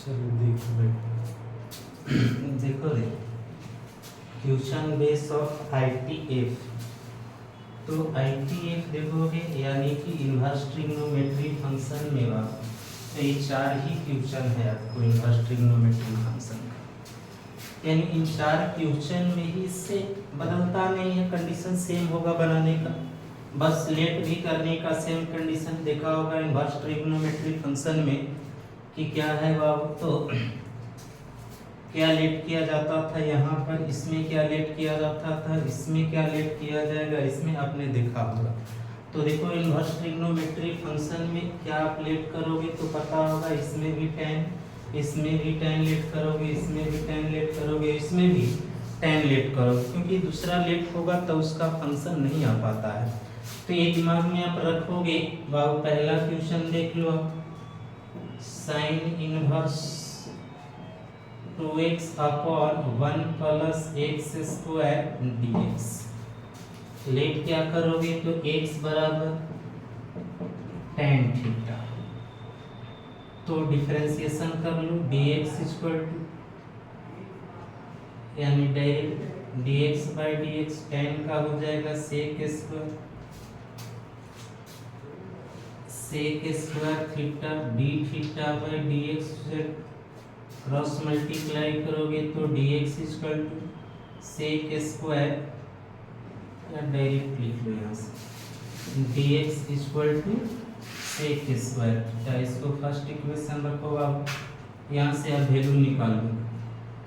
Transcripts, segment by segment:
चलो देखो देखो क्वेश्चन बेस ऑफ ITF। तो ITF देखोगे यानी कि इनवर्स ट्रिग्नोमेट्री फंक्शन में तो ये 4 ही क्वेश्चन है आपको इनवर्स ट्रिग्नोमेट्री फंक्शन का, यानी इन 4 क्वेश्चन में ही इससे बदलता नहीं है, कंडीशन सेम होगा बनाने का, बस लेट भी करने का सेम कंडीशन देखा होगा इनवर्स ट्रिग्नोमेट्री फंक्शन में कि क्या है बाबू। तो क्या लेट किया जाता था यहाँ पर, इसमें क्या लेट किया जाता था, इसमें क्या लेट किया जाएगा, इसमें आपने देखा होगा। तो देखो इनवर्स ट्रिग्नोमेट्री फंक्शन में क्या आप लेट करोगे तो पता होगा, इसमें भी tan, इसमें भी tan लेट करोगे, इसमें भी tan लेट करोगे, इसमें भी tan लेट करोगे, क्योंकि दूसरा लेट होगा तो उसका फंक्शन नहीं आ पाता है। तो ये दिमाग में आप रखोगे। बाबू पहला क्वेश्चन देख लो आप, sine inverse 2x upon 1 plus x square dx। Let क्या करोगे तो x बराबर tan थीटा, तो डिफरेंशिएशन कर लो dx इक्वल टू, यानी direct dx by dx tan का हो जाएगा sec स्क्वायर थीटा d थीटा बाई dx से क्रॉस मल्टीप्लाई करोगे तो dx equal to sec square, या डायरेक्ट लिख लो यहाँ से dx equal to sec square theta. इसको फर्स्ट इक्वेशन रखो आप, यहाँ से आप वैल्यू निकाल लो,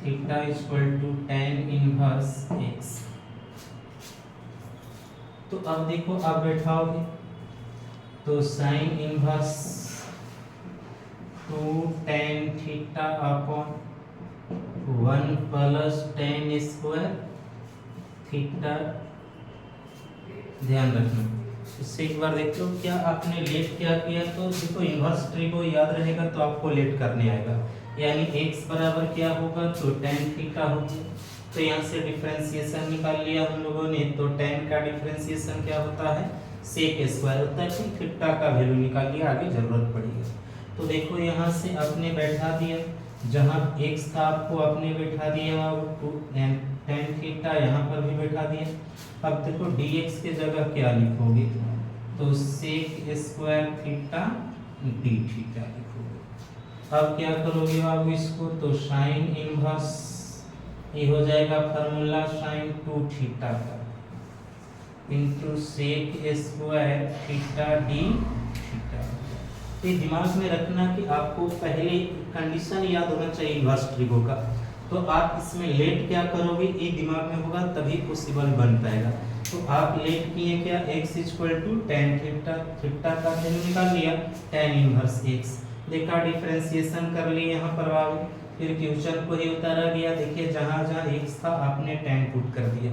theta equal to tan inverse x। तो अब देखो आप बैठाओगे तो sine inverse 2 tan theta upon 1 plus tan square theta. ध्यान रखना, इससे एक बार देखो क्या आपने लेट क्या किया, तो देखो इनवर्स ट्रिगो याद रहेगा तो आपको लेट करने आएगा, यानी x बराबर क्या होगा तो tan थीटा होगा। तो यहाँ से डिफरेंशिएशन निकाल लिया हम लोगों ने, तो tan का डिफरेंशिएशन क्या होता है sec स्क्वायर होता है, फिर थीटा का वैल्यू निकाल लिया, आगे जरूरत पड़ेगी। तो देखो यहाँ से आपने बैठा दिया, जहाँ x था आपको आपने बैठा दिया 2 tan थीटा, यहाँ पर भी बैठा दिया। अब देखो dx के जगह क्या लिखोगे तो sec square theta d theta लिखोगे। अब क्या करोगे बाबू इसको, तो साइन इनवर्स ये हो जाएगा फार्मूला साइन 2 थीटा का into sec square theta d theta. तो दिमाग में रखना कि आपको पहले कंडीशन याद होना चाहिए इनवर्स ट्रिगो का, तो आप इसमें लेट क्या करोगे ये दिमाग में होगा तभी पॉसिबल बन पाएगा। तो आप लेट किए क्या, x equal to tan theta, theta का वैल्यू निकाल लिया tan इनवर्स x, देखा डिफरेंशिएशन कर लिए यहाँ पर बाबू, फिर क्वेश्चन को ही उतारा गया। देखिए जहाँ जहाँ x था आपने tan पुट कर दिया।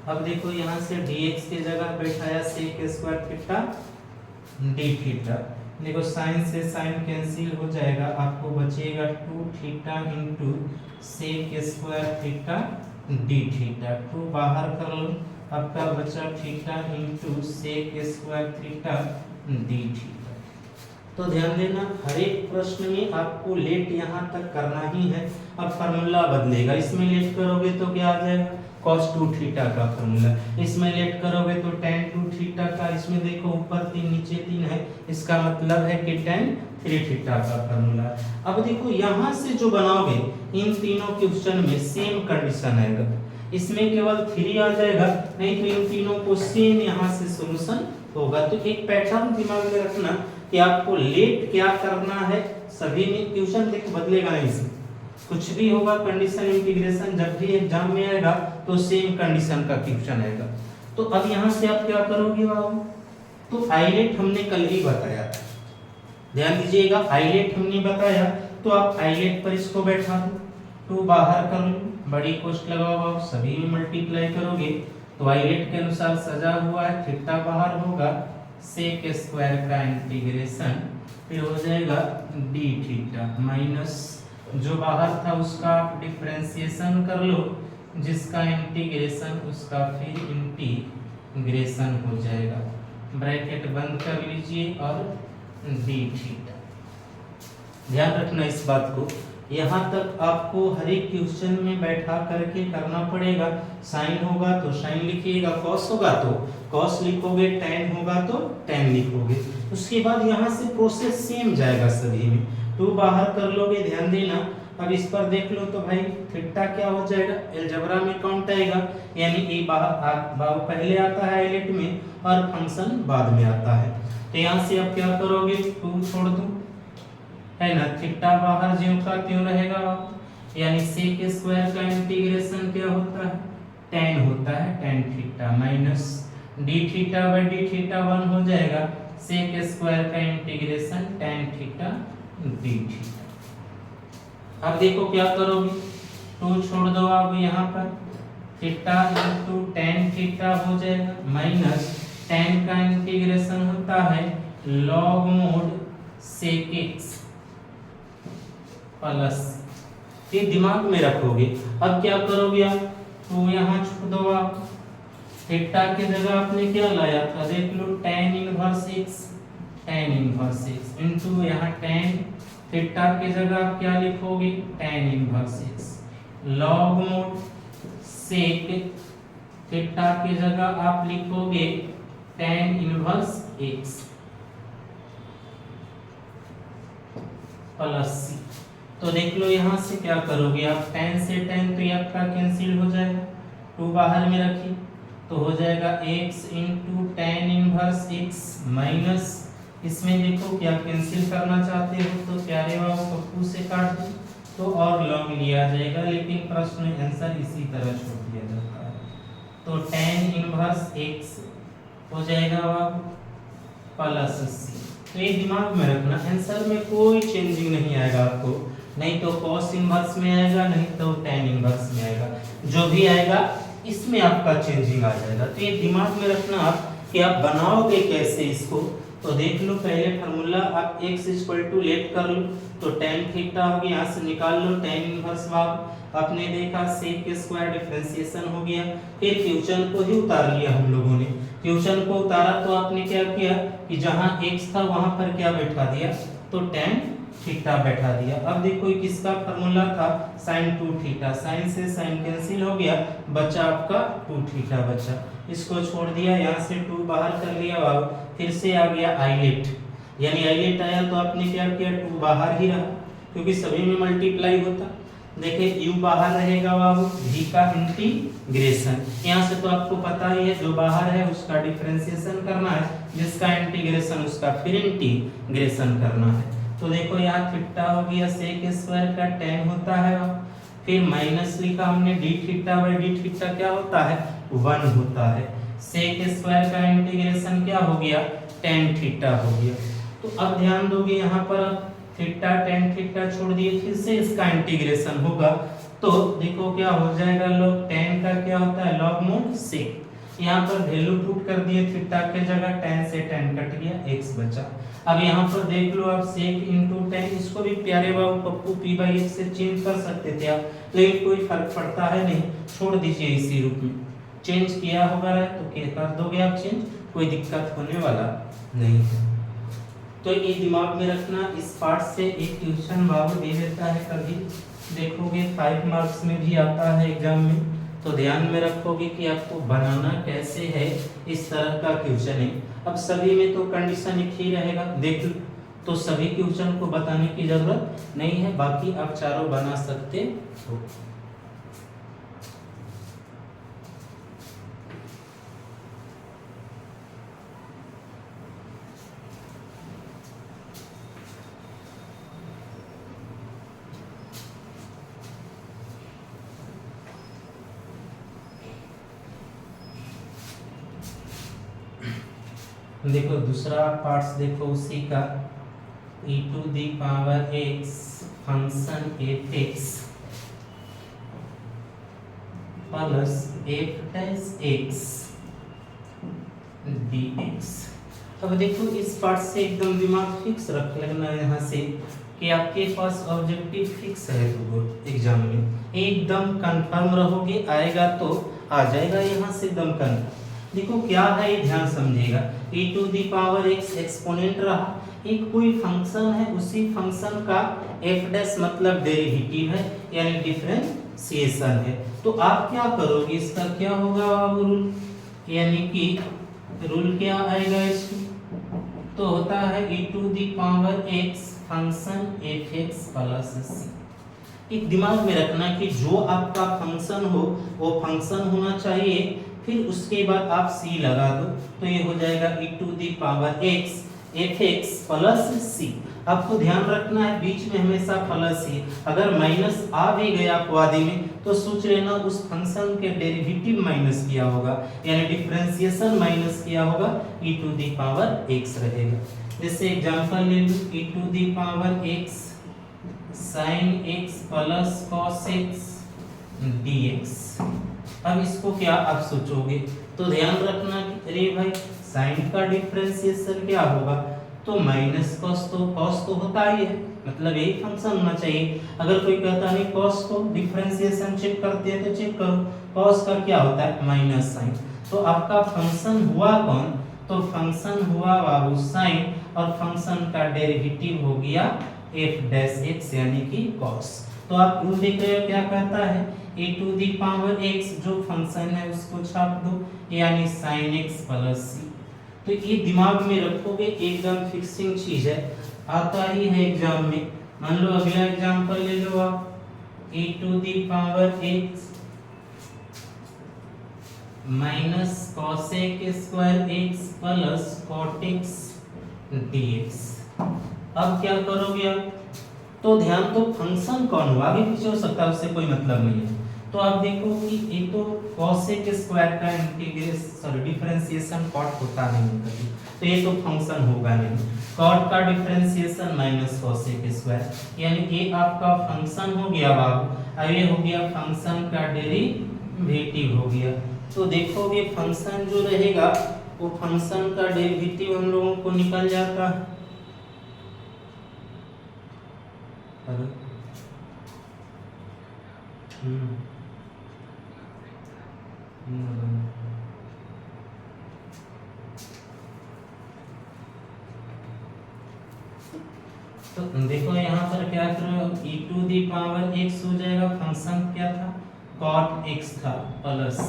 अब देखो यहाँ से dx के जगह बैठाया sec square theta d theta, देखो साइन से साइन कैंसिल हो जाएगा, आपको बचेगा 2 theta into sec square theta d theta, 2 बाहर कर लो, आपका बचा theta into sec square theta d theta. तो ध्यान देना हर एक प्रश्न में आपको लेट यहाँ तक करना ही है। अब फार्मूला बदलेगा, इसमें लेट करोगे तो क्या आ जाएगा cos 2 थीटा का फार्मूला, इसमें लेट करोगे तो tan 2 थीटा का, इसमें देखो ऊपर 3 नीचे 3 है, इसका मतलब है कि tan 3 थीटा का फार्मूला। अब देखो यहाँ से जो बनाओगे इन तीनों क्वेश्चन में सेम कंडीशन आएगा, इसमें केवल 3 आ जाएगा, नहीं तो इन तीनों को सेम यहाँ से सॉल्यूशन होगा। तो एक पैटर्न दिमाग में रखना कि आपको लेट क्या करना है, सभी में क्वेश्चन देखो बदलेगा नहीं, इसमें कुछ भी होगा कंडीशन इंटीग्रेशन जब भी एग्जाम में आएगा तो सेम कंडीशन का क्वेश्चन आएगा। तो अब यहाँ से आप क्या करोगे बाबू, तो आइलेट हमने कल ही बताया था, ध्यान दीजिएगा आइलेट हमने बताया, तो आप आइलेट पर इसको बैठा दो, 2 बाहर कर लो, बड़ी कोष्ट लगाओ बाबू, सभी में मल्टीप्लाई करोगे तो आइलेट के अनुसार सजा हुआ है, थीटा बाहर होगा, sec स्क्वायर का इंटीग्रेशन फिर हो जाएगा d थीटा माइनस जो बाहर था उसका डिफरेंशिएशन कर लो, जिसका इंटीग्रेशन उसका फिर इंटीग्रेशन हो जाएगा, ब्रैकेट बंद कर लीजिए और d थीटा। ध्यान रखना इस बात को यहाँ तक आपको हर एक क्वेश्चन में बैठा करके करना पड़ेगा। साइन होगा तो साइन लिखिएगा, कॉस होगा तो कॉस लिखोगे, टेन होगा तो टेन लिखोगे। उसके बाद यहाँ से प्रोसेस सेम जाएगा सभी में। 2 बाहर कर लोगे, ध्यान देना। अब इस पर देख लो तो भाई थीटा क्या हो जाएगा, अलजेब्रा में काउंट आएगा, यानी ए बाहर पहले आता है आइलेट में और फंक्शन बाद में आता है। तो यहाँ से अब क्या करोगे, 2 छोड़ दो, है ना, थीटा बाहर ज्यों का त्यों रहेगा, यानी सेक स्क्वायर का इंटीग्रेशन क्या होता है, tan होता है, tan theta minus d theta by d theta 1 हो जाएगा, सेक स्क्वायर का integration tan theta d theta. अब देखो क्या करोगे, 2 छोड़ दो आप यहाँ पर, थीटा इंटू tan थीटा हो जाएगा माइनस tan का इंटीग्रेशन होता है log मोड सेक x प्लस, ये दिमाग में रखोगे। अब क्या करोगे आप, 2 यहाँ छोड़ दो आप, थीटा की जगह आपने क्या लाया था, देख लो tan inverse x, tan inverse x into यहाँ tan थीटा की जगह आप क्या लिखोगे, tan inverse x log mod sec theta की जगह आप लिखोगे tan inverse x plus c। तो देख लो यहाँ से क्या करोगे आप, tan से tan तो ये आपका कैंसिल हो जाएगा, 2 बाहर में रखिए तो हो जाएगा x into tan inverse x minus, इसमें देखो क्या कैंसिल करना चाहते हो तो प्यारे बाबू पप्पू से काट दो तो और लॉन्ग लिया जाएगा, लेकिन प्रश्न में आंसर इसी तरह छोड़ दिया जाता है। तो tan इनवर्स x हो जाएगा बाबू प्लस c। तो ये दिमाग में रखना, आंसर में कोई चेंजिंग नहीं आएगा आपको, नहीं तो cos इनवर्स में आएगा, नहीं तो tan इनवर्स में आएगा, जो भी आएगा इसमें आपका चेंजिंग आ जाएगा। तो ये दिमाग में रखना आप कि आप बनाओगे कैसे इसको। तो देख लो पहले फार्मूला आप x लेट कर लो तो tan थीटा हो गया, यहाँ से निकाल लो tan इनवर्स भाग, आपने देखा सेक स्क्वायर डिफरेंशिएशन हो गया। फिर क्वेश्चन को ही उतार लिया हम लोगों ने, क्वेश्चन को उतारा तो आपने क्या किया कि जहां x था वहां पर क्या बैठा दिया, तो tan थीटा बैठा दिया। अब देखो किसका फार्मूला था, sin 2 थीटा, sin से sin कैंसिल हो गया, बचा आपका 2 थीटा बचा, इसको छोड़ दिया, यहाँ से 2 बाहर कर लिया बाबू, फिर से आ गया आइलेट, यानी आइलेट आया तो आपने क्या किया, 2 बाहर ही रहा क्योंकि सभी में मल्टीप्लाई होता। देखिए u बाहर रहेगा बाबू, v का इंटीग्रेशन, यहाँ से तो आपको पता ही है जो बाहर है उसका डिफरेंशिएशन करना है, जिसका इंटीग्रेशन उसका फिर इंटीग्रेशन करना है। तो देखो यहाँ थीटा हो गया, सेक स्क्वायर का tan होता है, फिर माइनस लिखा हमने d theta by d theta क्या होता है 1 होता है, सेक स्क्वायर का इंटीग्रेशन क्या हो गया tan थीटा हो गया। तो अब ध्यान दोगे यहाँ पर थीटा tan थीटा छोड़ दिए, फिर से इसका इंटीग्रेशन होगा तो देखो क्या हो जाएगा, log tan का क्या होता है log मोड सेक, यहाँ पर वैल्यू पुट कर दिए, थीटा के जगह tan से tan कट गया, x बचा। अब यहाँ पर देख लो आप सेक इंटू tan, इसको भी प्यारे बाबू पप्पू p/x से चेंज कर सकते थे आप, लेकिन कोई फर्क पड़ता है नहीं, छोड़ दीजिए इसी रूप में, चेंज किया होगा तो क्या कर दोगे आप चेंज, कोई दिक्कत होने वाला नहीं है। तो ये दिमाग में रखना, इस पार्ट से एक क्वेश्चन बाबू दे देता है, कभी देखोगे 5 मार्क्स में भी आता है एग्जाम में, तो ध्यान में रखोगे कि आपको बनाना कैसे है, इस तरह का क्वेश्चन है। अब सभी में तो कंडीशन एक ही रहेगा, देख लो तो सभी क्वेश्चन को बताने की जरूरत नहीं है, बाकी आप चारों बना सकते हो। देखो दूसरा पार्ट्स देखो उसी का, e⁻x function f(x) plus f'(x) dx। अब देखो इस पार्ट से एकदम दिमाग फिक्स रख लेना यहाँ से कि आपके पास ऑब्जेक्टिव फिक्स है एग्जाम में, एकदम कंफर्म रहोगे, आएगा तो आ जाएगा यहाँ से एकदम कंफर्म। देखो क्या है ये ध्यान समझिएगा, e⁻x एक्सपोनेंट रहा, एक कोई फंक्शन है, उसी फंक्शन का एफ डैश मतलब डेरिवेटिव है यानी डिफरेंशिएशन है। तो आप क्या करोगे, इसका क्या होगा बाबू रूल, यानी कि रूल क्या आएगा इसमें, तो होता है e to the power x function F x plus C. एक दिमाग में रखना कि जो आपका फंक्शन हो वो फंक्शन होना चाहिए, फिर उसके बाद आप c लगा दो तो ये हो जाएगा e to the power x F x plus C. आपको ध्यान रखना है बीच में हमेशा प्लस ही, अगर माइनस आ भी गया अपवादी में तो सोच लेना उस फंक्शन के डेरिवेटिव माइनस किया होगा, यानी डिफरेंशिएशन माइनस किया होगा, e to the power x रहेगा। जैसे एग्जांपल ले लो, e to the power x sin x plus cos x dx। अब इसको क्या आप सोचोगे, तो ध्यान रखना कि अरे भाई साइन का डिफरेंशिएशन क्या होगा, तो माइनस कॉस, तो कॉस तो होता ही है, मतलब यही फंक्शन होना चाहिए। अगर कोई कहता नहीं कॉस को डिफरेंशिएशन चेक करते हैं तो चेक करो, कॉस का क्या होता है माइनस साइन। तो आपका फंक्शन हुआ कौन, तो फंक्शन हुआ बाबू साइन, और फंक्शन का डेरिवेटिव हो गया एफ डैश एक्स यानी कि कॉस। तो आप रूल देख रहे हो क्या कहता है, e to the power x जो फंक्शन है उसको छाप दो, यानी sin x प्लस सी। तो ये दिमाग में रखोगे, एकदम फिक्सिंग चीज है, आता ही है एग्जाम में। मान लो अगला एग्जांपल ले लो आप, e to the power x minus cosec square x plus cot x dx। अब क्या करोगे आप, तो ध्यान तो फंक्शन कौन हुआ, आगे पीछे हो सकता है उससे कोई मतलब नहीं है। तो आप देखो कि ये तो cosec स्क्वायर का इंटीग्रेशन डिफरेंशिएशन cot होता नहीं कभी, तो ये तो फंक्शन होगा नहीं। cot का डिफरेंशिएशन माइनस cosec स्क्वायर, यानी ये आपका फंक्शन हो गया बाबू, अब ये हो गया फंक्शन का डेरिवेटिव हो गया। तो देखोगे फंक्शन जो रहेगा वो फंक्शन का डेरिवेटिव हम लोगों को निकल जाता है, तो देखो यहाँ पर क्या करो, e to the power x हो जाएगा, फंक्शन क्या था cot x था प्लस।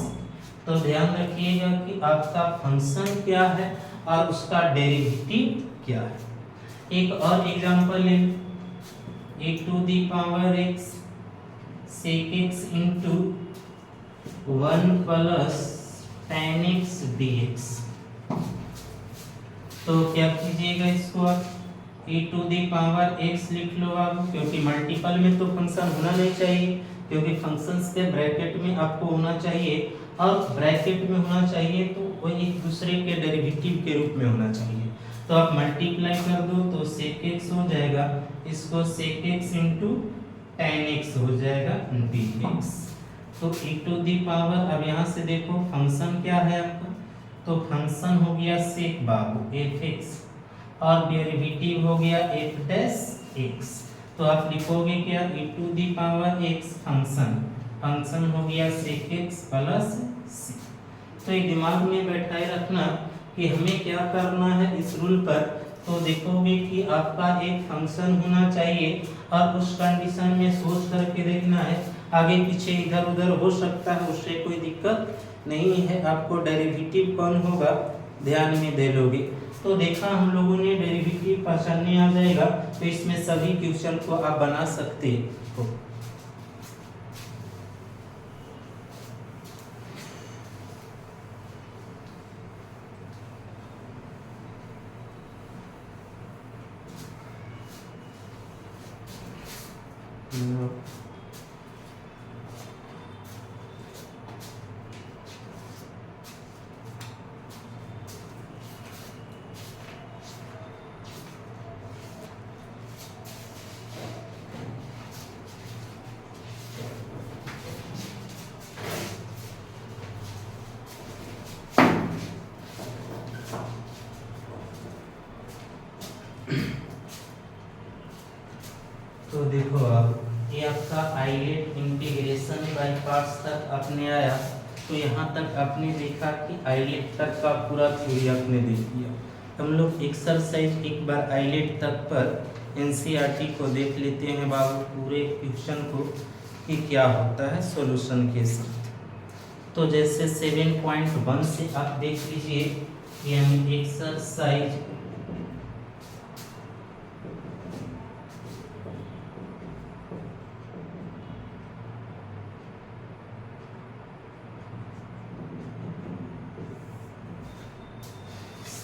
तो ध्यान रखिएगा कि आपका फंक्शन क्या है और उसका डेरिवेटिव क्या है। एक और एग्जांपल ले, e to the power x sec x into 1 plus tan x dx। तो क्या कीजिएगा इसको आप, e to the power x लिख लो आप, क्योंकि मल्टीपल में तो फंक्शन होना नहीं चाहिए, क्योंकि फंक्शंस के ब्रैकेट में आपको होना चाहिए, और ब्रैकेट में होना चाहिए तो वो एक दूसरे के डेरिवेटिव के रूप में होना चाहिए। तो आप मल्टीप्लाई कर दो तो sec x हो जाएगा, इसको sec x into tan x हो जाएगा dx। तो e टू दी पावर, अब यहाँ से देखो फंक्शन क्या है आपका, तो फंक्शन हो गया sec बाबू f(x) और डेरिवेटिव हो गया f डैश x। तो आप लिखोगे क्या, e to the power x function हो गया sec x प्लस c। तो ये दिमाग में बैठाए रखना कि हमें क्या करना है इस रूल पर। तो देखोगे कि आपका एक फंक्शन होना चाहिए और उस कंडीशन में सोच करके देखना है, आगे पीछे इधर उधर हो सकता है, उससे कोई दिक्कत नहीं है। आपको डेरिवेटिव कौन होगा ध्यान में दे लोगे। तो देखा हम लोगों ने डेरिवेटिव पहचानने आ जाएगा, तो इसमें सभी क्वेश्चन को आप बना सकते हो। तो देखो अब ये आपका आइलेट इंटीग्रेशन बाय पार्ट्स तक आपने आया, तो यहाँ तक आपने देखा कि आइलेट तक का पूरा थ्योरी आपने देख लिया। हम लोग एक्सरसाइज एक बार आईलेट तक पर एनसीईआरटी को देख लेते हैं बाबू, पूरे क्वेश्चन को कि क्या होता है सॉल्यूशन के साथ। तो जैसे 7.1 से आप देख लीजिए, यानी एक्सरसाइज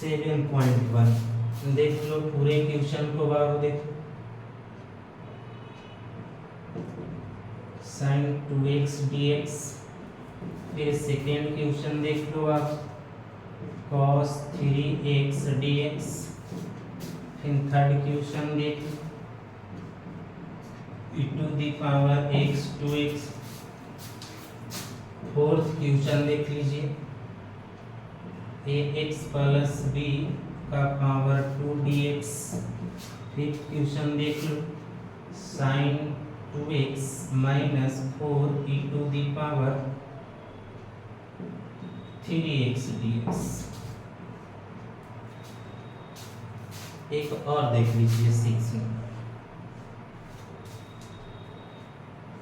7.1 देख लो पूरे क्वेश्चन को बाबू, देखो sin 2x dx। फिर सेकेंड क्वेश्चन देख लो आप, cos 3x dx। फिर थर्ड क्वेश्चन देख लो, e to the power x 2x। Fourth question देख लीजिए, ax प्लस b का पावर 2 dx। फिफ्थ क्वेश्चन देख लो, sin 2x minus 4 e to the power 3x dx। एक और देख लीजिए 6 में,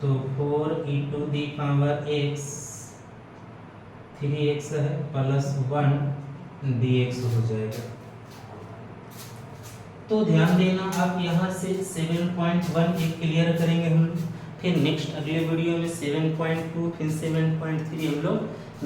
तो 4 e to the power x 3x है प्लस 1 dx हो जाएगा। तो ध्यान देना आप यहाँ से 7.1 एक क्लियर करेंगे हम, फिर नेक्स्ट अगले वीडियो में 7.2 फिर 7.3 हम लोग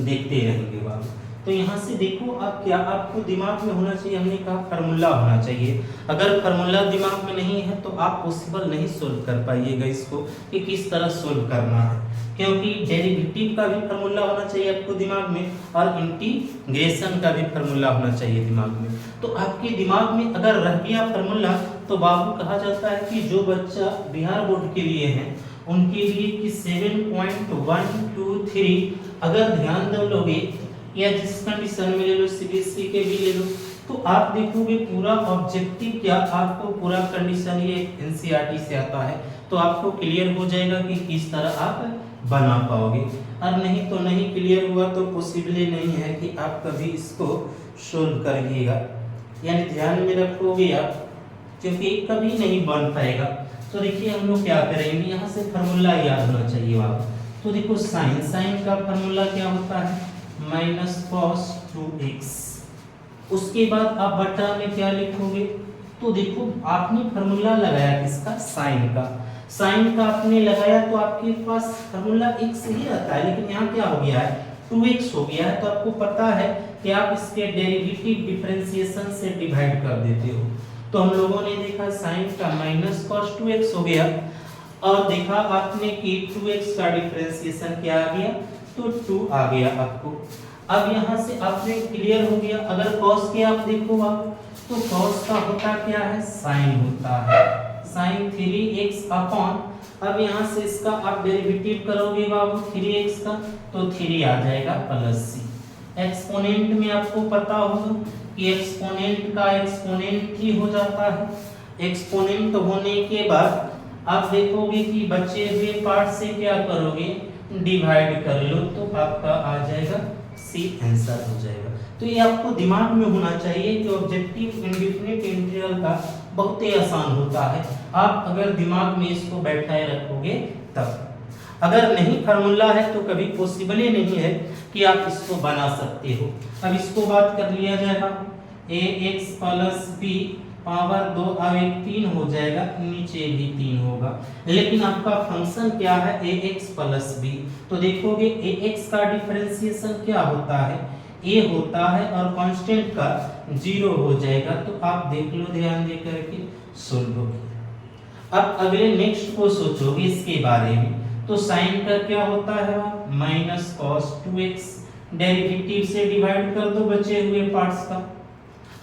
देखते रहेंगे बाबू। तो यहाँ से देखो आप, क्या आपको दिमाग में होना चाहिए, हमने कहा फार्मूला होना चाहिए। अगर फार्मूला दिमाग में नहीं है तो आप पॉसिबल नहीं सोल्व कर पाइएगा इसको कि किस तरह सोल्व करना है, क्योंकि डेरिवेटिव का भी फार्मूला होना चाहिए आपको दिमाग में, और इंटीग्रेशन का भी फार्मूला होना चाहिए दिमाग में। तो आपके दिमाग में अगर रह गया फार्मूला तो बाबू कहा जाता है कि जो बच्चा बिहार बोर्ड के लिए है उनके लिए कि 7.123 अगर ध्यान दो लोगे, या जिस कंडीशन में ले लो, सीबीएसई के भी ले लो, तो आप देखोगे पूरा ऑब्जेक्टिव क्या आपको पूरा कंडीशन ये एनसीईआरटी से आता है, तो आपको क्लियर हो जाएगा कि किस तरह आप बना पाओगे। और नहीं तो नहीं क्लियर हुआ तो पॉसिबल नहीं है कि आप कभी इसको सोल्व करिएगा, यानी ध्यान में रखोगे आप, क्योंकि कभी नहीं बन पाएगा। तो देखिए हम लोग क्या करेंगे, यहाँ से फार्मूला याद होना चाहिए आप। तो देखो साइन का फार्मूला क्या होता है, माइनस कॉस 2x। उसके बाद आप बटा में क्या लिखोगे, तो देखो आपने फार्मूला लगाया किसका, साइन का। साइन का आपने लगाया तो आपके पास फार्मूला x ही रहता है, लेकिन यहाँ क्या हो गया है 2x हो गया है। तो आपको पता है कि आप इसके डेरिवेटिव डिफरेंशिएशन से डिवाइड कर देते हो। तो हम लोगों ने देखा साइन का माइनस कॉस 2x हो गया, और देखा आपने कि 2x का डिफरेंशिएशन क्या आ गया, तो 2 आ गया आपको। अब यहाँ से आपने क्लियर हो गया। अगर cos के आप देखो आप, तो cos का होता क्या है, साइन होता है, साइन 3x अपॉन, अब यहाँ से इसका आप डेरिवेटिव करोगे बाबू 3x का, तो 3 आ जाएगा प्लस c। एक्सपोनेंट में आपको पता होगा कि एक्सपोनेंट का एक्सपोनेंट ही हो जाता है। एक्सपोनेंट होने के बाद आप देखोगे कि बचे हुए पार्ट से क्या करोगे, डिवाइड कर लो, तो आपका आ जाएगा सी, आंसर हो जाएगा। तो ये आपको दिमाग में होना चाहिए कि ऑब्जेक्टिव इंडेफिनिट इंटीग्रल का बहुत ही आसान होता है, आप अगर दिमाग में इसको बैठाए रखोगे तब। अगर नहीं फार्मूला है तो कभी पॉसिबल ही नहीं है कि आप इसको बना सकते हो। अब इसको बात कर लिया जाएगा, ax प्लस b पावर 2 अब 3 हो जाएगा, नीचे भी 3 होगा, लेकिन आपका फंक्शन क्या है ax प्लस b। तो देखोगे ax का डिफरेंशिएशन क्या होता है, a होता है, और कांस्टेंट का 0 हो जाएगा। तो आप देख लो ध्यान दे करके सोल्व हो गया। अब अगले नेक्स्ट को सोचोगे इसके बारे में, तो साइन का क्या होता है, माइनस कॉस 2x, डेरिवेटिव से डिवाइड कर दो बचे हुए पार्ट्स का।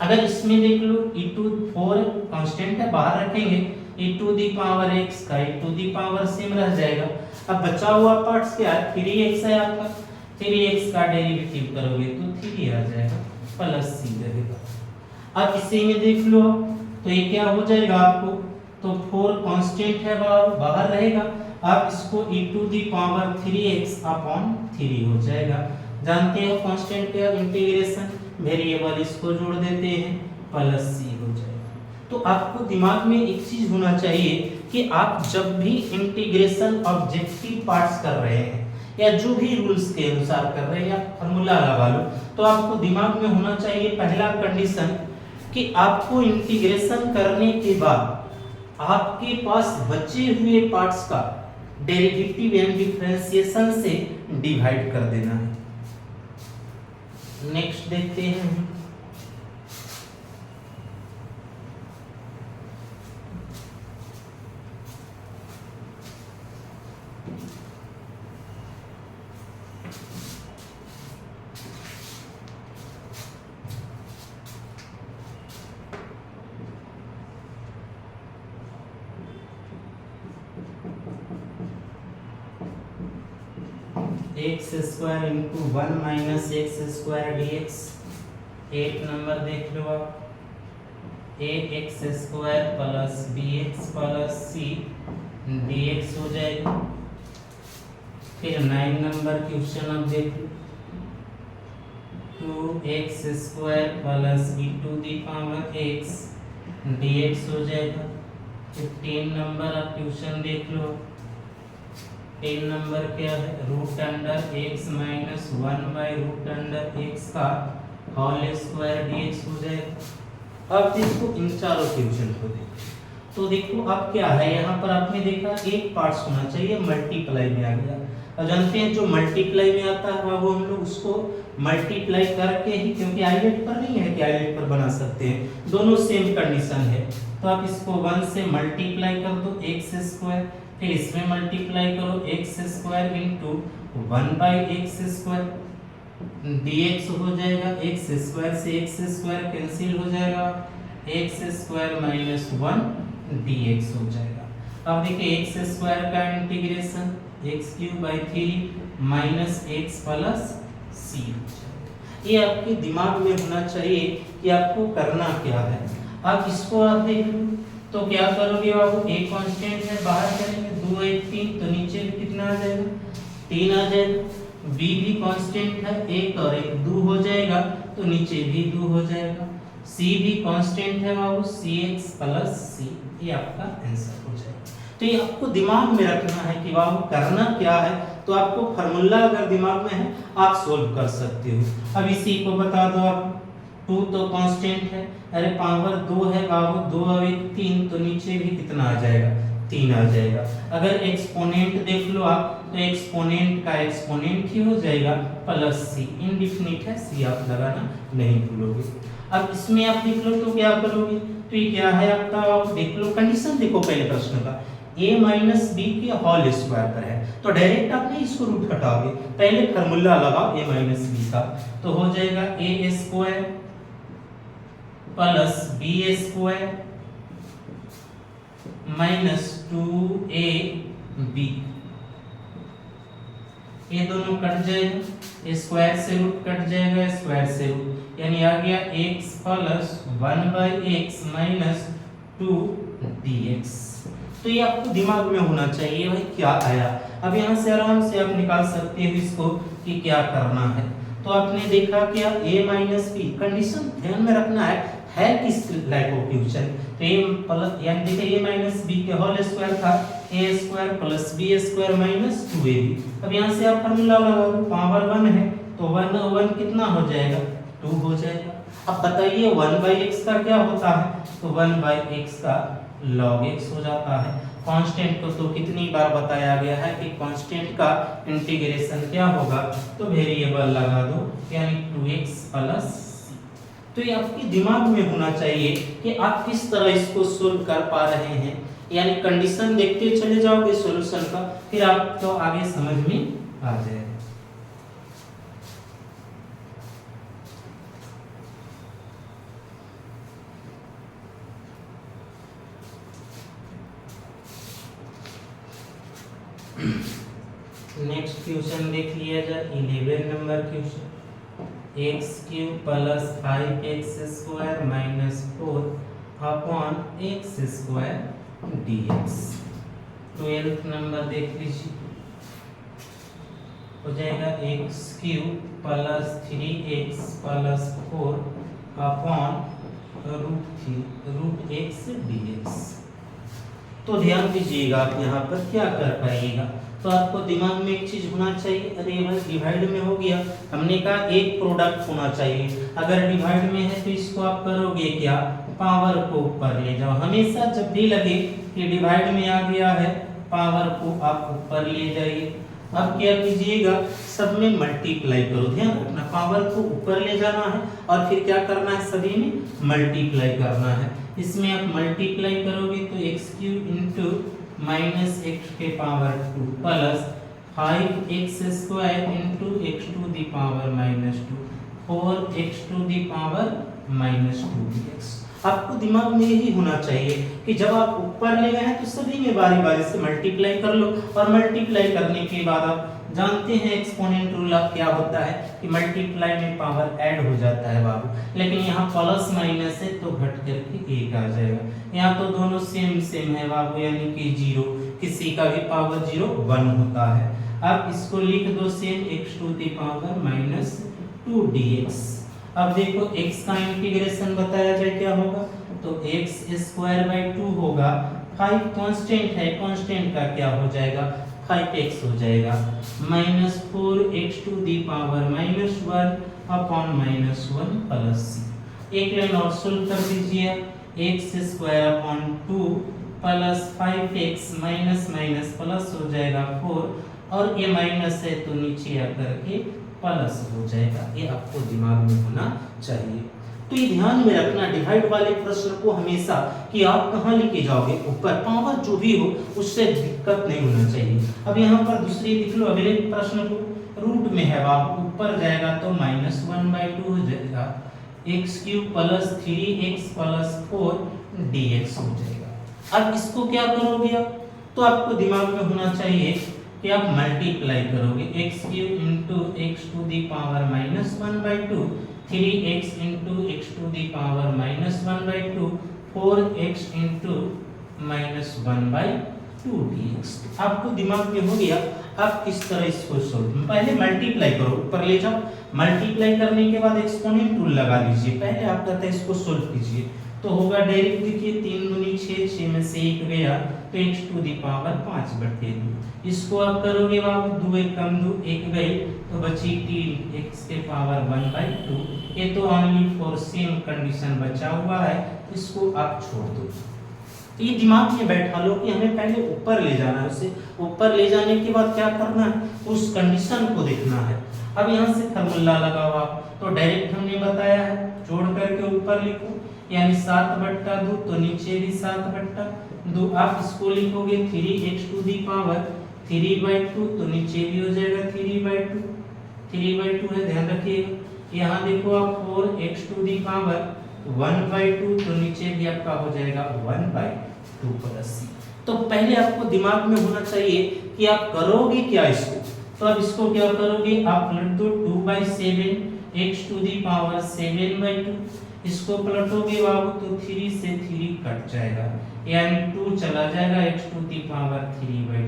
अगर इसमें देख लो e4 कांस्टेंट है, बाहर रखेंगे, e to the power x का e to the power same रह जाएगा। अब बचा हुआ पार्ट्स क्या है, 3x है आपका, 3x का डेरिवेटिव करोगे तो 3 आ जाएगा प्लस c रहेगा। अब इसी में देख लो तो ये क्या हो जाएगा आपको, तो 4 कांस्टेंट है बाहर रहेगा, आप इसको e to the power 3x upon 3 हो जाएगा। जानते हो कांस्टेंट का इंटीग्रेशन, वेरिएबल इसको जोड़ देते हैं, प्लस सी हो जाएगा। तो आपको दिमाग में एक चीज होना चाहिए कि आप जब भी इंटीग्रेशन ऑब्जेक्टिव पार्ट्स कर रहे हैं या जो भी रूल्स के अनुसार कर रहे हैं या फॉर्मूला लगा लो, तो आपको दिमाग में होना चाहिए पहला कंडीशन कि आपको इंटीग्रेशन करने के बाद आपके पास बचे हुए पार्ट्स का डेरिवेटिव एंड डिफरेंशिएशन से डिवाइड कर देना है। नेक्स्ट देखते हैं, x square into 1 minus x square d x. 8 नंबर देख लो आप, A x square plus B x plus C d x हो जाएगा। फिर 9 नंबर क्वेश्चन आप देख लो, 2x square plus B to the power x d x हो जाएगा। 15 नंबर आप क्वेश्चन देख लो, 10 नंबर क्या है, root under x minus 1 by root under x का होल स्क्वायर डीएक्स हो जाएगा। अब देखो इन चारों क्वेश्चन को देखो, तो देखो अब क्या है, यहाँ पर आपने देखा एक पार्ट्स होना चाहिए मल्टीप्लाई में आ गया। अब जानते हैं जो मल्टीप्लाई में आता है वो हम लोग उसको मल्टीप्लाई करके ही, क्योंकि आइलेट पर नहीं है कि आइलेट पर बना सकते हैं, दोनों सेम कंडीशन है, तो आप इसको 1 से मल्टीप्लाई कर दो एक्स स्क्वायर, फिर इसमें मल्टीप्लाई करो x square into 1 by x square dx हो जाएगा। एक्स स्क्वायर से एक्स स्क्वायर कैंसिल हो जाएगा, एक्स स्क्वायर माइनस 1 डीएक्स हो जाएगा। अब देखिए एक्स स्क्वायर का integration x cube by 3 minus x plus C हो जाएगा। ये आपके दिमाग में होना चाहिए कि आपको करना क्या है। अब इसको आप देख लो तो क्या करोगे बाबू, ए कांस्टेंट है, बाहर करेंगे 2 1 3, तो नीचे भी कितना आ जाएगा 3 आ जाएगा। बी भी कांस्टेंट है, 1 और 1 2 हो जाएगा, तो नीचे भी 2 हो जाएगा। सी भी कांस्टेंट है बाबू, cx प्लस सी, ये आपका आंसर हो जाएगा। तो ये आपको दिमाग में रखना है कि बाबू करना क्या है, तो आपको फार्मूला अगर दिमाग में है आप सोल्व कर सकते हो। अब इसी को बता दो आप, 2 तो कांस्टेंट है, अरे पावर 2 है बाबू, 2 और 1 3, तो नीचे भी कितना आ जाएगा 3 आ जाएगा। अगर एक्सपोनेंट देख लो आप, तो एक्सपोनेंट का एक्सपोनेंट ही हो जाएगा प्लस सी, इनडिफिनिट है, सी आप लगाना नहीं भूलोगे। अब इसमें आप देख लो तो क्या करोगे, तो ये क्या है आपका, देख लो कंडीशन देखो पहले प्रश्न का, a माइनस बी के होल स्क्वायर पर है, तो डायरेक्ट आप नहीं इसको रूट हटाओगे, पहले फार्मूला लगाओ a माइनस बी का, तो हो जाएगा a square plus b square minus 2ab, ये दोनों कट जाएगा, स्क्वायर से रूट कट जाएगा, स्क्वायर से रूट, यानी आ गया x plus 1 by x minus 2 dx। तो ये आपको दिमाग में होना चाहिए भाई क्या आया। अब यहाँ से आराम से आप निकाल सकते हो इसको कि क्या करना है। तो आपने देखा क्या, a माइनस बी, कंडीशन ध्यान में रखना है किस लाइक ऑफ क्वेश्चन, तो a प्लस, यानी देखिए a माइनस बी के होल स्क्वायर था a square plus b square minus 2ab। अब यहाँ से आप फार्मूला लगा दो, पावर 1 है तो 1 1 कितना हो जाएगा 2 हो जाएगा। अब बताइए 1 बाई एक्स का क्या होता है, तो 1 बाई एक्स का log x हो जाता है। कांस्टेंट को तो कितनी बार बताया गया है कि कांस्टेंट का इंटीग्रेशन क्या होगा, तो वेरिएबल लगा दो, यानी 2x प्लस सी। तो ये आपके दिमाग में होना चाहिए कि आप किस तरह इसको सोल्व कर पा रहे हैं, यानी कंडीशन देखते चले जाओगे सॉल्यूशन का, फिर आपको आगे समझ में आ जाएगा। नेक्स्ट क्वेश्चन देख लिया जाए, 11 number question, x cube plus 5x square minus 4 upon x square dx। 12 number देख लीजिए, हो जाएगा x cube plus 3x plus 4 upon root x dx। तो ध्यान दीजिएगा आप यहाँ पर क्या कर पाइएगा, तो आपको दिमाग में एक चीज होना चाहिए, अरे भाई डिवाइड में हो गया, हमने कहा एक प्रोडक्ट होना चाहिए, अगर डिवाइड में है तो इसको आप करोगे क्या, पावर को ऊपर ले जाओ। हमेशा जब भी लगे कि डिवाइड में आ गया है, पावर को आप ऊपर ले जाइए। अब क्या कीजिएगा, सब में मल्टीप्लाई करो, ध्यान रखना पावर को ऊपर ले जाना है और फिर क्या करना है, सभी में मल्टीप्लाई करना है। इसमें आप मल्टीप्लाई करोगे तो x cube into minus x के power 2 plus 5x square into x to the power minus 2 4x to the power minus 2 dx। आपको दिमाग में यही होना चाहिए कि जब आप ऊपर ले गए हैं तो सभी में बारी बारी से मल्टीप्लाई कर लो, और मल्टीप्लाई करने के बाद आप जानते हैं एक्सपोनेंट रूल आप क्या होता है कि मल्टीप्लाई में पावर ऐड हो जाता है बाबू, लेकिन यहाँ प्लस माइनस है तो घट करके एक आ जाएगा। यहाँ तो दोनों सेम सेम है बाबू, यानी कि जीरो, किसी का भी पावर 0 1 होता है। अब इसको लिख दो same x to the power minus 2 dx। अब देखो x का इंटीग्रेशन बताया जाए क्या होगा, तो x स्क्वायर बाई 2 होगा, 5 कांस्टेंट है, कांस्टेंट का क्या हो जाएगा 5x हो जाएगा, minus 4x to the power minus 1 upon minus 1 plus c। एक लाइन और सोल्व कर दीजिए, x square upon 2 plus 5x minus minus plus हो जाएगा 4, और ये माइनस है तो नीचे आकर के प्लस हो जाएगा। ये आपको दिमाग में होना चाहिए। तो ये ध्यान में रखना डिवाइड वाले प्रश्न को हमेशा कि आप कहाँ लेके जाओगे, ऊपर, पावर जो भी हो उससे दिक्कत नहीं होना चाहिए। अब यहाँ पर दूसरी देख लो, अगले प्रश्न को रूट में है बाबू, ऊपर जाएगा तो माइनस 1/2 हो जाएगा, x cube plus 3x plus 4 dx हो जाएगा। अब इसको क्या करोगे आप, तो आपको दिमाग में होना चाहिए कि आप मल्टीप्लाई करोगे, x cube into x to the power minus 1/2, 3x into x to the power minus 1/2, 4x into minus 1/2 dx। आपको दिमाग में हो गया। आप किस तरह इसको सोल्व, पहले मल्टीप्लाई करो, ऊपर ले जाओ, मल्टीप्लाई करने के बाद एक्सपोनेंट रूल लगा लीजिए। पहले आप कहते हैं इसको सोल्व कीजिए, तो होगा डायरेक्ट देखिए 3 दूनी 6, 6 में से 1 गया तो x टू दी पावर 5/2। इसको आप करोगे बाबू, 2 1 कम 2 1 गए तो बची 3 x के पावर 1/2। ये तो ओनली फॉर सेम कंडीशन बचा हुआ है, इसको आप छोड़ दो। तो ये दिमाग में बैठा लो कि हमें पहले ऊपर ले जाना है, उसे ऊपर ले जाने के बाद क्या करना है, उस कंडीशन को देखना है। अब यहाँ से फार्मूला लगाओ आप, तो डायरेक्ट हमने बताया है, जोड़ करके ऊपर लिखो, यानी 7/2 तो नीचे भी 7/2। आप इसको लिखोगे 3x टू दी पावर 3/2 तो नीचे भी हो जाएगा 3/2, 3/2 है, ध्यान रखिएगा। यहाँ देखो आप 4x टू दी पावर 1/2 तो नीचे भी आपका हो जाएगा 1/2 प्लस c। तो पहले आपको दिमाग में होना चाहिए कि आप करोगे क्या इसको, तो अब इसको क्या करोगे, आप पलट दो 2/7 x टू दी पावर 7/2, इसको पलटोगे बाबू तो 3 से 3 कट जाएगा, यानी 2 चला जाएगा, x टू दी पावर 3/2,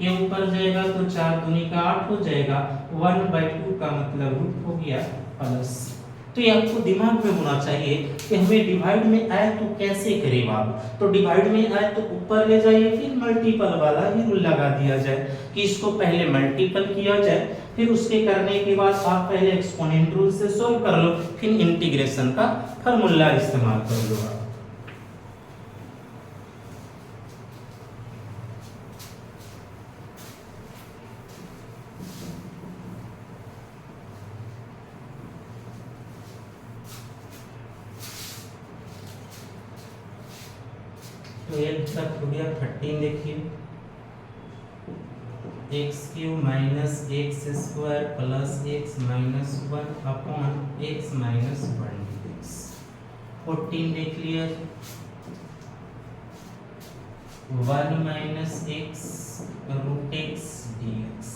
ये ऊपर जाएगा तो 4 दूनी का 8 हो जाएगा, 1/2 का मतलब रूट हो गया प्लस c। तो ये आपको दिमाग में होना चाहिए कि हमें डिवाइड में आए तो कैसे करें बाबू, तो डिवाइड में आए तो ऊपर ले जाइए, फिर मल्टीपल वाला ही रूल लगा दिया जाए कि इसको पहले मल्टीपल किया जाए, फिर उसके करने के बाद आप पहले एक्सपोनेंट रूल से सोल्व कर लो, फिर इंटीग्रेशन का फार्मूला इस्तेमाल कर लो आप। तो ये तक हो गया 13, देखिए x cube minus x square plus x minus 1 upon x minus 1 dx। 14 देख लिया, 1 minus x root x dx।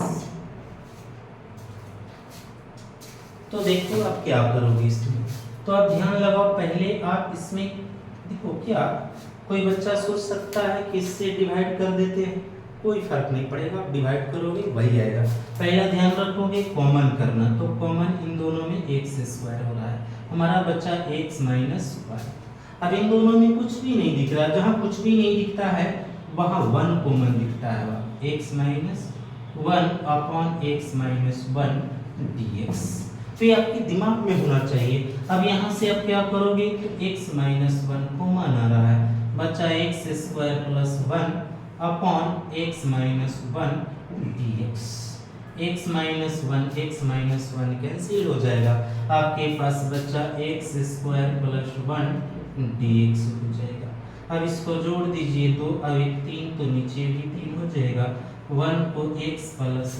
तो देखो आप क्या करोगे इसमें, तो आप ध्यान लगाओ, पहले आप इसमें देखो, क्या कोई बच्चा सोच सकता है कि इससे डिवाइड कर देते हैं, कोई फर्क नहीं पड़ेगा, आप डिवाइड करोगे वही आएगा। पहला ध्यान रखोगे कॉमन करना, तो कॉमन इन दोनों में एक्स स्क्वायर हो रहा है, हमारा बच्चा एक्स माइनस 1। अब इन दोनों में कुछ भी नहीं दिख रहा, जहां कुछ भी नहीं दिखता है वहां 1 कॉमन दिखता है, x minus 1 upon x minus 1 dx। तो ये आपके दिमाग में होना चाहिए। अब यहाँ से आप क्या करोगे, तो x माइनस 1 कॉमन आ रहा है, बचा x square plus 1 upon x minus 1 dx। x minus 1 cancel हो जाएगा, आपके पास बचा x स्क्वायर प्लस 1 dx हो जाएगा। अब इसको जोड़ दीजिए, 2 और 1 3, तो नीचे भी 3 हो जाएगा, 1 को x प्लस।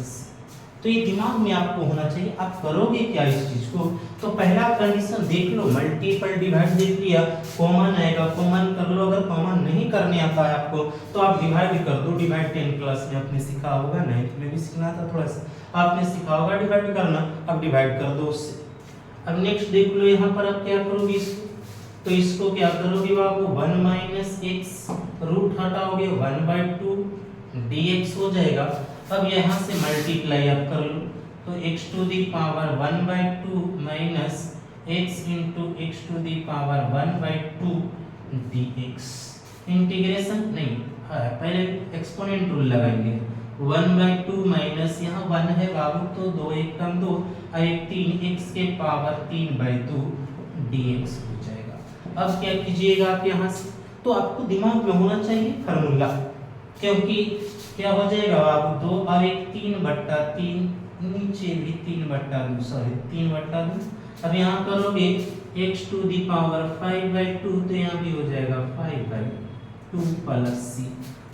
तो ये दिमाग में आपको होना चाहिए। आप करोगे क्या इस चीज को, तो पहला कंडीशन देख लो, मल्टीपल डिवाइड देख लिया, कॉमन आएगा, कॉमन कर लो। अगर कॉमन नहीं करने आता है आपको तो आप डिवाइड कर दो। डिवाइड 10 क्लास में आपने सीखा होगा, 9th में भी सीखना था थोड़ा सा, आपने सीखा होगा डिवाइड करना। अब डिवाइड कर दो उससे। अब नेक्स्ट देख लो, यहाँ पर आप क्या करोगे इसको, तो इसको क्या करोगे बाबू, 1 माइनस एक्स, रूट हटाओगे 1/2 dx हो जाएगा। अब यहाँ से मल्टीप्लाई आप कर लो, तो x to the power 1/2 minus x into x to the power 1/2 dx। Integration नहीं, पहले एक्सपोनेंट रूल लगाएंगे। 1/2 माइनस यहाँ 1 है बाबू, तो 2 1 कम 2 और 1 3, x के पावर 3/2 dx हो जाएगा। अब क्या कीजिएगा आप यहाँ से, तो आपको दिमाग में होना चाहिए फार्मूला, क्योंकि क्या हो जाएगा बाबू, 2 और 1 3/3, नीचे भी 3/2, सॉरी 3/2। अब यहाँ करोगे x टू दी पावर 5/2, तो यहाँ भी हो जाएगा 5/2 प्लस c।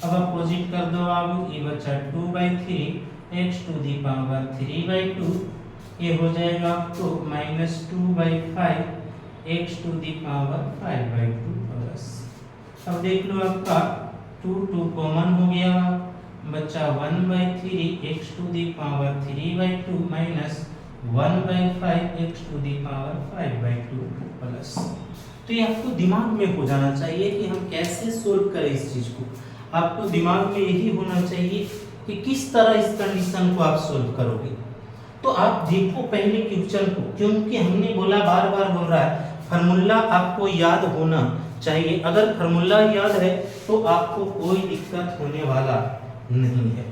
अब अपोजिट कर दो बाबू, ये बचा 2/3 x टू दी पावर 3/2, ये हो जाएगा तो minus 2/5 x to the power 5/2 plus. अब देख लो आपका 2 कॉमन हो गया, बच्चा 1/3 x to the power 3/2 minus 1/5 x to the power 5/2 plus. तो ये आपको दिमाग में हो जाना चाहिए कि हम कैसे सोल्व करें इस चीज को। आपको दिमाग में यही होना चाहिए कि किस तरह इस कंडीशन को आप सोल्व करोगे। तो आप देखो पहले क्वेश्चन को, क्योंकि हमने बोला, बार बार बोल रहा है, फार्मूला आपको याद होना चाहिए। अगर फार्मूला याद है तो आपको कोई दिक्कत होने वाला नहीं है।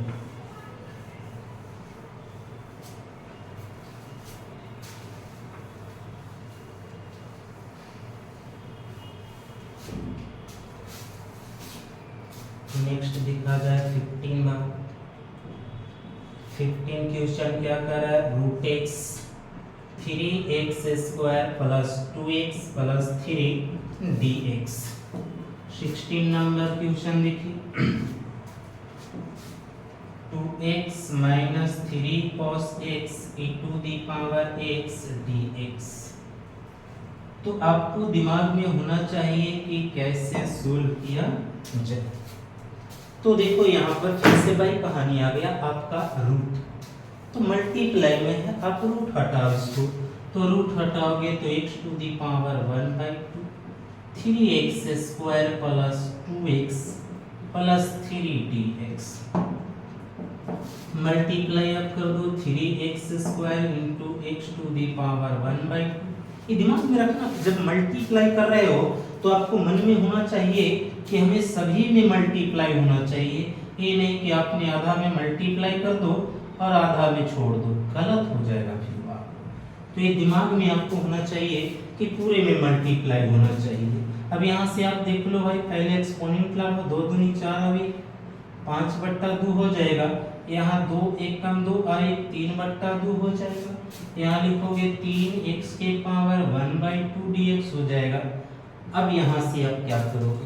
नेक्स्ट देखा जाए 15 क्वेश्चन क्या कर रहा है, root x 3x square plus 2x plus 3 dx। 16 number question देखिए, 2x minus 3 cos x e to the power x dx। तो आपको दिमाग में होना चाहिए कि कैसे सोल्व किया जाए। तो देखो यहाँ पर फिर से भाई कहानी आ गया आपका रूट, तो मल्टीप्लाई में है, आप रूट हटाओ इसको, तो रूट हटाओगे तो x to the power 1/2 3x square plus 2x plus 3 dx। Multiply आप कर दो, 3x square into x to the power 1/2। ये दिमाग में रखना, जब मल्टीप्लाई कर रहे हो तो आपको मन में होना चाहिए कि हमें सभी में मल्टीप्लाई होना चाहिए। ये नहीं कि आपने आधा में मल्टीप्लाई कर दो और आधा में छोड़ दो, गलत हो जाएगा फिर बात। तो ये दिमाग में आपको होना चाहिए कि पूरे में मल्टीप्लाई होना चाहिए। अब यहाँ से आप देख लो भाई, पहले एक्सपोनेंट ला लो, 2 दूनी 4 अभी 5/2 हो जाएगा। यहाँ 2 1 कम 2 और 1 3/2 हो जाएगा। यहाँ लिखोगे 3x के पावर 1/2 dx हो जाएगा। अब यहाँ से आप क्या करोगे,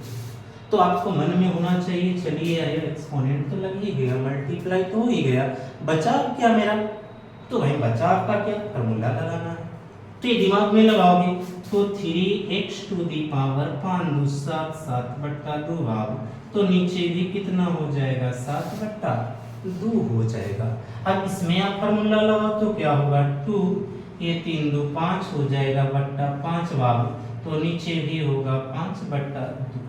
तो आपको मन में होना चाहिए, चलिए यार एक्सपोनेंट तो लग ही गया, मल्टीप्लाई तो हो ही गया, बचा क्या मेरा, तो भाई बचा आपका क्या, फार्मूला लगाना है। तो ये दिमाग में लगाओगे तो 3x टू दी पावर 5 2 7 7/2 भाग, तो नीचे भी कितना हो जाएगा 7/2 हो जाएगा। अब इसमें आप फार्मूला लगाओ तो क्या होगा 2, ये 3 2 5 हो जाएगा बट्टा 5 भाग, तो नीचे भी होगा 5/2।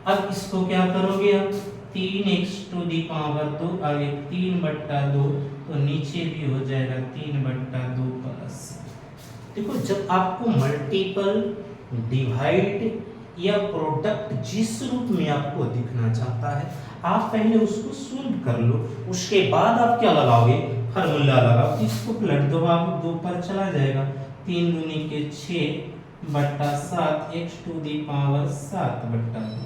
अब इसको क्या करोगे आप, 3x टू दी पावर 2 और 3/2, तो नीचे भी हो जाएगा 3/2 प्लस। देखो जब आपको मल्टीपल डिवाइड या प्रोडक्ट जिस रूप में आपको दिखना चाहता है आप पहले उसको सोल्व कर लो, उसके बाद आप क्या लगाओगे, फार्मूला लगाओ। इसको पलट दो, आप 2 पर चला जाएगा, 3 दूनी के 6 बट्टा 7 x टू दी पावर 7 बट्टा 2,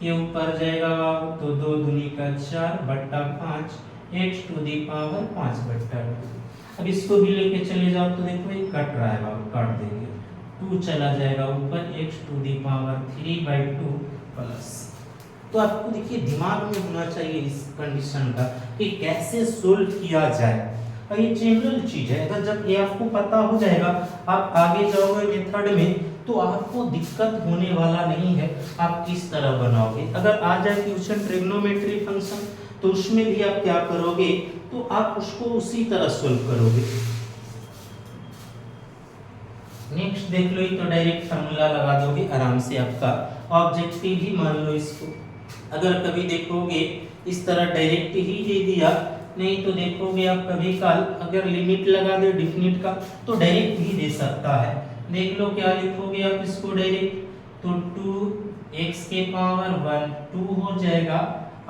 ये ऊपर जाएगा तो 2 दूनी का 4 बट्टा 5 x टू दी पावर 5 बट्टा 2। अब इसको भी लेके चले जाओ तो देखो ये कट रहा है बाबू, काट देंगे, 2 चला जाएगा ऊपर x to the power 3/2 plus. तो आपको देखिए दिमाग में होना चाहिए इस कंडीशन का कि कैसे सोल्व किया जाए, और ये जनरल चीज है। अगर जब ये आपको पता हो जाएगा आप आगे जाओगे मेथड में तो आपको दिक्कत होने वाला नहीं है। आप किस तरह बनाओगे, अगर आ जाए क्वेश्चन ट्रिग्नोमेट्री फंक्शन तो उसमें भी आप क्या करोगे, तो आप उसको उसी तरह सोल्व करोगे। नेक्स्ट देख लो, तो डायरेक्ट फार्मूला लगा दोगे आराम से, आपका ऑब्जेक्टिव ही मान लो इसको। अगर कभी देखोगे इस तरह डायरेक्ट ही दे दिया, नहीं तो देखोगे आप कभी काल अगर लिमिट लगा दे डिफिनिट का तो डायरेक्ट ही दे सकता है। देख लो क्या लिखोगे आप इसको डायरेक्ट, तो 2x के पावर 1 2 हो जाएगा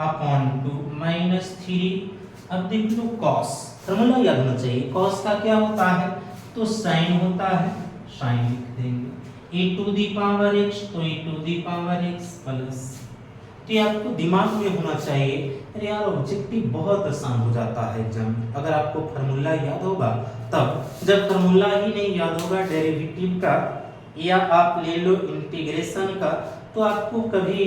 अपॉन 2 माइनस 3। अब देख लो cos, फार्मूला याद होना चाहिए, cos का क्या होता है, तो sin होता है, sin लिख देंगे, e to the power x तो e to the power x plus. तो ये आपको दिमाग में होना चाहिए। अरे यार ऑब्जेक्टिव बहुत आसान हो जाता है एग्जाम में, अगर आपको फार्मूला याद होगा तब। जब फार्मूला ही नहीं याद होगा डेरिवेटिव का या आप ले लो इंटीग्रेशन का, तो आपको कभी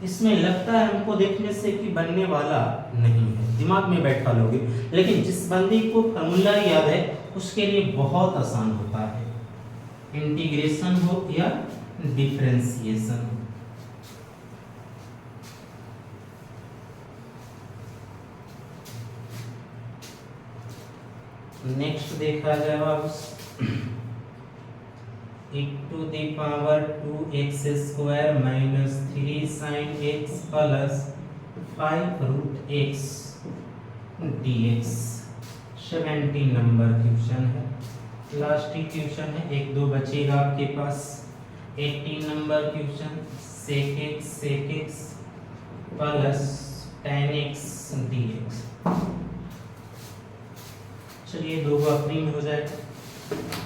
इसमें लगता है हमको देखने से कि बनने वाला नहीं है, दिमाग में बैठा लोगे। लेकिन जिस बंदे को फार्मूला याद है उसके लिए बहुत आसान होता है, इंटीग्रेशन हो या डिफरेंशिएशन हो। नेक्स्ट देखा जाएगा e to the power 2x square minus 3 sin x plus 5 root x dx। 17 number question है, लास्ट ही क्वेश्चन है, 1-2 बचेगा आपके पास। 18 number question, sec x plus tan x dx। चलिए 2 अपनी में हो जाएगा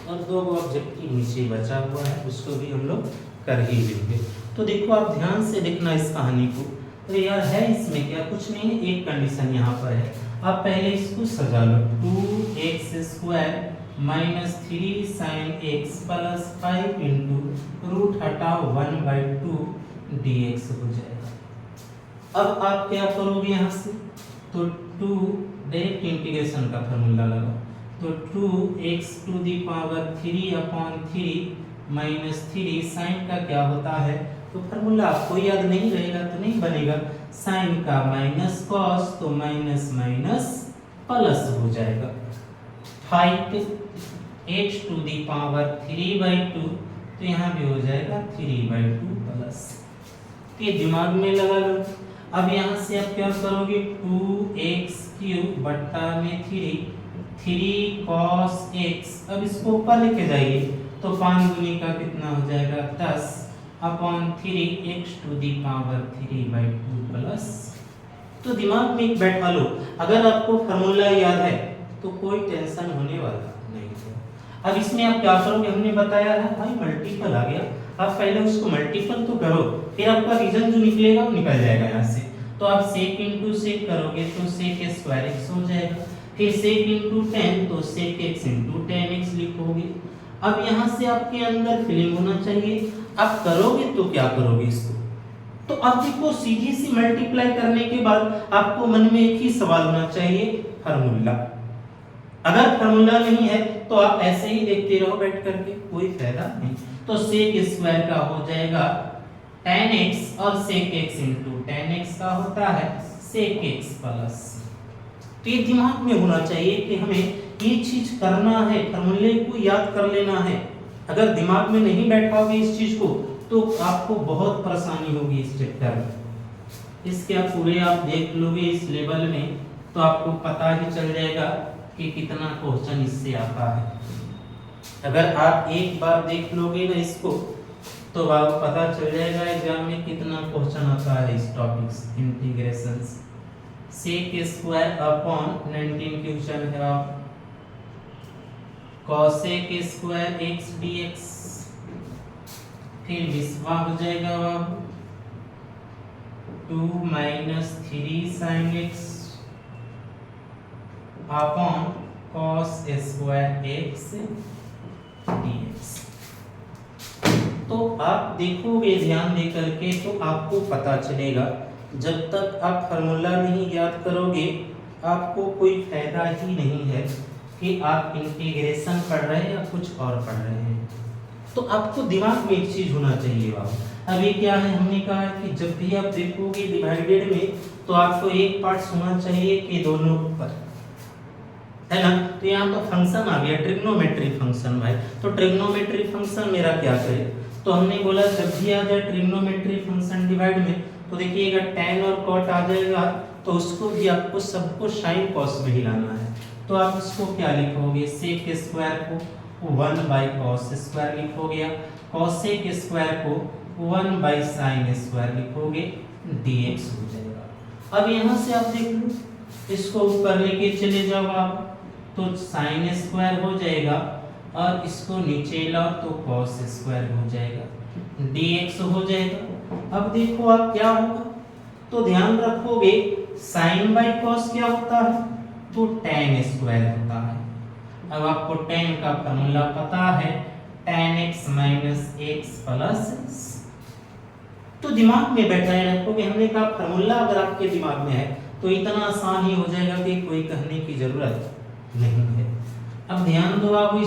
और 2 ऑब्जेक्टिव नीचे बचा हुआ है, उसको भी हम लोग कर ही लेंगे। तो देखो आप ध्यान से देखना इस कहानी को। तो यार है इसमें क्या, कुछ नहीं है, एक कंडीशन यहाँ पर है। आप पहले इसको सजा लो, 2x square minus 3 sin x plus 5 into root हटाओ 1/2 dx हो जाएगा। अब आप क्या करोगे यहाँ से, तो 2 डायरेक्ट इंटीग्रेशन का फार्मूला लगाओ, तो 2x to the power 3 upon 3 minus 3 sine का क्या होता है, तो फार्मूला आपको याद नहीं रहेगा तो नहीं बनेगा, साइन का माइनस कॉस तो माइनस माइनस प्लस हो जाएगा। 5x टू दी पावर 3/2 तो यहाँ भी हो जाएगा 3/2 प्लस। तो ये दिमाग में लगा लो। अब यहाँ से आप क्या करोगे, 2x क्यूब बट्टा में 3 cos x। अब इसको ऊपर लेके जाइए तो 5 दूनी का कितना हो जाएगा 10 upon 3x to the power 3/2 plus. तो दिमाग में एक बैठा लो, अगर आपको फार्मूला याद है तो कोई टेंशन होने वाला नहीं है। अब इसमें आप क्या करोगे, हमने बताया है भाई मल्टीपल आ गया, आप पहले उसको मल्टीपल तो करो, फिर आपका रीजन जो निकलेगा वो निकल जाएगा यहाँ से। तो आप sec इंटू sec करोगे तो sec स्क्वायर x हो जाएगा, फिर sec इंटू tan तो sec x into tan x लिखोगे। अब यहाँ से आपके अंदर फीलिंग होना चाहिए, आप करोगे तो क्या करोगे इसको, तो अब देखो सीधी सी मल्टीप्लाई करने के बाद आपको मन में एक ही सवाल होना चाहिए, फार्मूला। अगर फार्मूला नहीं है तो आप ऐसे ही देखते रहो बैठ करके, कोई फायदा नहीं। तो sec स्क्वायर का हो जाएगा tan x और sec x into tan x का होता है sec x प्लस। तो ये दिमाग में होना चाहिए कि हमें ये चीज करना है, फार्मूले को याद कर लेना है। अगर दिमाग में नहीं बैठाओगे इस चीज को तो आपको बहुत परेशानी होगी इस चैप्टर में। इसके आप पूरे आप देख लोगे इस लेवल में तो आपको पता ही चल जाएगा कि कितना क्वेश्चन इससे आता है। अगर आप एक बार देख लोगे ना इसको तो आपको पता चल जाएगा एग्जाम में कितना क्वेश्चन आता है इस टॉपिक से। Integration sec square upon 19 question है आप कॉसेक स्क्वायर एक्स डीएक्स, फिर विस्वा हो जाएगा अब 2 minus 3 sine x upon cos square x dx. तो आप देखोगे ध्यान दे करके तो आपको पता चलेगा, जब तक आप फार्मूला नहीं याद करोगे आपको कोई फायदा ही नहीं है कि आप इंटीग्रेशन पढ़ रहे हैं या कुछ और पढ़ रहे हैं। तो आपको दिमाग में एक चीज होना चाहिए बाबू। अभी क्या है, हमने कहा कि जब भी आप देखोगे डिवाइडेड में तो आपको एक पार्ट होना चाहिए कि दोनों पर, है ना। तो यहाँ तो फंक्शन आ गया ट्रिग्नोमेट्रिक फंक्शन भाई। तो ट्रिग्नोमेट्रिक फंक्शन मेरा क्या करे, तो हमने बोला जब भी आ जाए ट्रिग्नोमेट्रिक फंक्शन डिवाइड में तो देखिएगा tan और cot आ जाएगा, तो उसको भी आपको सबको sin cos में हिलाना है। तो आप इसको क्या लिखोगे, sec स्क्वायर को 1 बाई cos स्क्वायर लिखोगे, या cosec स्क्वायर को 1 बाई sin स्क्वायर लिखोगे, dx हो जाएगा। अब यहाँ से आप देख लो, इसको ऊपर लेके चले जाओ आप तो sin स्क्वायर हो जाएगा, और इसको नीचे लाओ तो cos स्क्वायर हो जाएगा, dx हो जाएगा। अब देखो आप क्या होगा, तो ध्यान रखोगे sin बाई cos क्या होता है, तो tan स्क्वायर होता है। अब आपको tan का फॉर्मूला पता है, tan x minus x plus. तो दिमाग में बैठाए रखोगे, हमने कहा फॉर्मूला अगर आपके दिमाग में है तो इतना आसान ही हो जाएगा कि कोई कहने की जरूरत नहीं है। अब ध्यान दो आप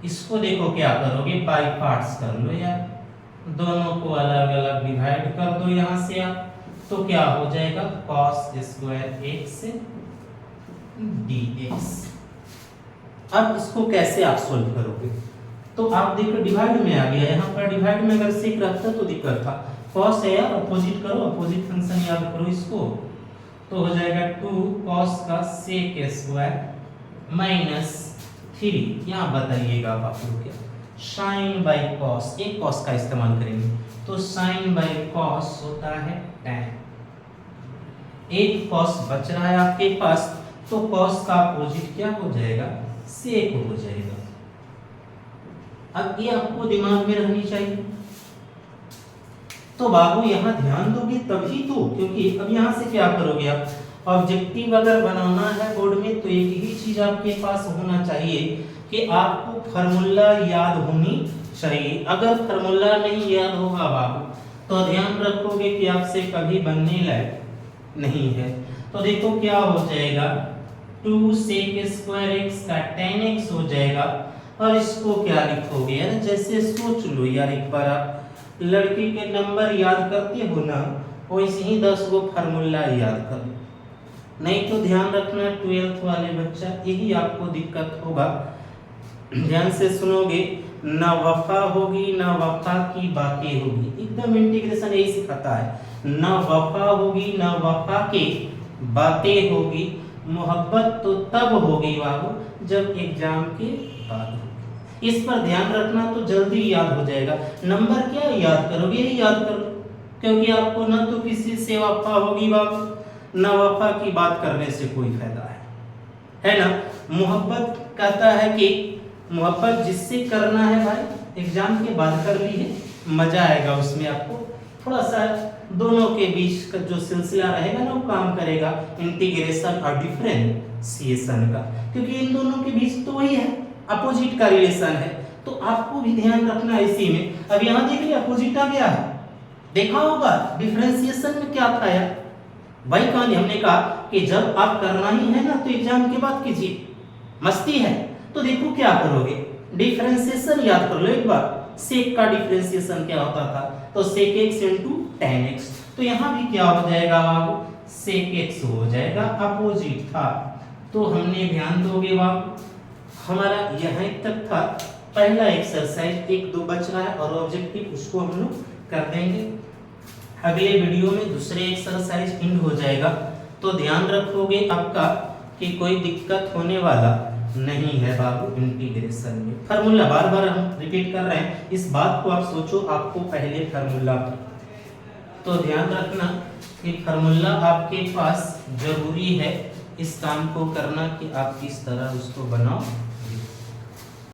इसको देखो क्या करोगे, बाई पार्ट्स कर लो यार, दोनों को अलग अलग डिवाइड कर दो यहाँ से आप, तो क्या हो जाएगा cos स्क्वायर एक्स dx। अब इसको कैसे आप सोल्व करोगे, तो आप देखो डिवाइड में आ गया, यहाँ पर डिवाइड में अगर सेक रखता तो दिक्कत था, cos है यार, अपोजिट करो, अपोजिट फंक्शन याद करो इसको, तो हो जाएगा 2 cos का sec स्क्वायर माइनस 3, यहाँ बताइएगा आप लोग क्या, sin बाई cos, एक cos का इस्तेमाल करेंगे तो sin बाई cos होता है tan, एक cos बच रहा है आपके पास, तो cos का अपोजिट क्या हो जाएगा, sec हो जाएगा। अब ये आपको दिमाग में रहनी चाहिए। तो बाबू यहाँ ध्यान दोगे तभी तो, क्योंकि अब यहाँ से क्या करोगे आप, ऑब्जेक्टिव अगर बनाना है बोर्ड में तो एक ही चीज आपके पास होना चाहिए कि आपको फार्मूला याद होनी चाहिए। अगर फार्मूला नहीं याद होगा बाबू तो ध्यान रखोगे कि आपसे कभी बनने लायक नहीं है। तो देखो क्या हो जाएगा, 2 sec स्क्वायर एक्स का tan x हो जाएगा, और इसको क्या लिखोगे यार, जैसे सोच लो यार एक बार, आप लड़की के नंबर याद करते हो ना, वैसे ही 10 गो फार्मूला याद कर लो, नहीं तो ध्यान रखना 12th वाले बच्चा यही आपको दिक्कत होगा। ध्यान से सुनोगे, ना वफा होगी ना वफा की बातें होगी, एकदम इंटीग्रेशन यही सिखाता है, ना वफा होगी ना वफा की बातें होगी, मोहब्बत तो तब होगी बाबू जब एग्जाम के बाद होगी। इस पर ध्यान रखना तो जल्दी याद हो जाएगा। नंबर क्या याद करोगे, यही याद करो, क्योंकि आपको न तो किसी से वफा होगी बाबू, न वफा की बात करने से कोई फायदा है ना। मोहब्बत कहता है कि मोहब्बत जिससे करना है भाई एग्जाम के बाद कर ली है, मजा आएगा उसमें, आपको थोड़ा सा दोनों के बीच का जो सिलसिला रहेगा ना वो काम करेगा, इंटीग्रेशन और डिफरेंशिएशन का, क्योंकि इन दोनों के बीच तो वही है, अपोजिट का रिलेशन है। तो आपको भी ध्यान रखना है इसी में। अब यहाँ देखिए अपोजिट आ गया है, देखा होगा डिफरेंशिएशन में क्या था यार, वही कहानी हमने कहा कि जब आप करना ही है ना तो एग्जाम के बाद कीजिए, मस्ती है। तो देखो क्या करोगे, डिफरेंशिएशन याद कर लो एक बार, सेक का डिफरेंशिएशन क्या होता था, तो sec x into tan x, तो यहाँ भी क्या हो जाएगा बाबू, सेक एक्स हो जाएगा, अपोजिट था। तो हमने ध्यान दोगे बाबू, हमारा यहाँ तक था पहला एक्सरसाइज, 1-2 बच रहा है और ऑब्जेक्टिव उसको हम लोग कर देंगे। अगले वीडियो में दूसरे एक्सरसाइज एंड हो जाएगा, तो ध्यान रखोगे आपका कि कोई दिक्कत होने वाला नहीं है बाबू इंटीग्रेशन में। फार्मूला बार बार हम रिपीट कर रहे हैं, इस बात को आप सोचो, आपको पहले फार्मूला, तो ध्यान रखना कि फार्मूला आपके पास जरूरी है इस काम को करना कि आप किस तरह उसको बनाओ